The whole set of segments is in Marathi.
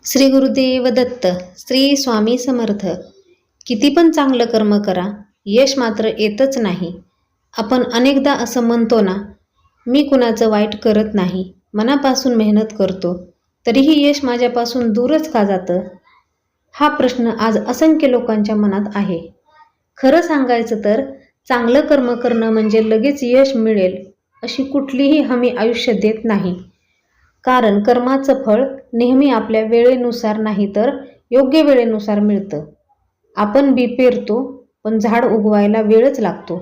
श्री गुरुदेव दत्त. श्री स्वामी समर्थ. किती पण चांगलं कर्म करा, यश मात्र येतच नाही. आपण अनेकदा असं म्हणतो ना, मी कुणाचं वाईट करत नाही, मनापासून मेहनत करतो, तरीही यश माझ्यापासून दूरच का जातं? हा प्रश्न आज असंख्य लोकांच्या मनात आहे. खरं सांगायचं तर चांगलं कर्म करणं म्हणजे लगेच यश मिळेल अशी कुठलीही हमी आयुष्य देत नाही. कारण कर्माचं फळ नेहमी आपल्या वेळेनुसार नाही तर योग्य वेळेनुसार मिळतं. आपण बी पेरतो, पण झाड उगवायला वेळच लागतो.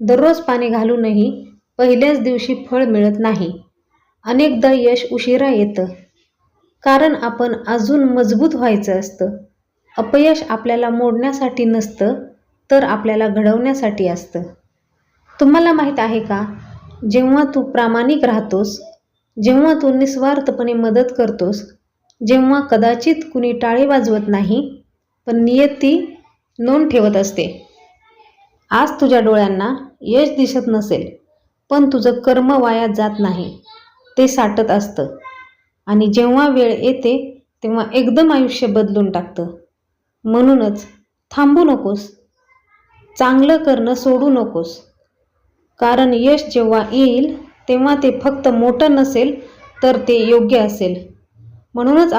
दररोज पाणी घालूनही पहिल्याच दिवशी फळ मिळत नाही. अनेकदा यश उशिरा येतं, कारण आपण अजून मजबूत व्हायचं असतं. अपयश आपल्याला मोडण्यासाठी नसतं, तर आपल्याला घडवण्यासाठी असतं. तुम्हाला माहीत आहे का, जेव्हा तू प्रामाणिक राहतोस, जेव्हा तू निस्वार्थपणे मदत करतोस, जेव्हा कदाचित कुणी टाळी वाजवत नाही, पण नियती नोंद ठेवत असते. आज तुझ्या डोळ्यांना यश दिसत नसेल, पण तुझं कर्म वाया जात नाही, ते साठत असतं. आणि जेव्हा वेळ येते तेव्हा एकदम आयुष्य बदलून टाकतं. म्हणूनच थांबू नकोस, चांगलं करणं सोडू नकोस. कारण यश जेव्हा येईल तेव्हा ते फक्त मोठं नसेल, तर ते योग्य असेल. म्हणूनच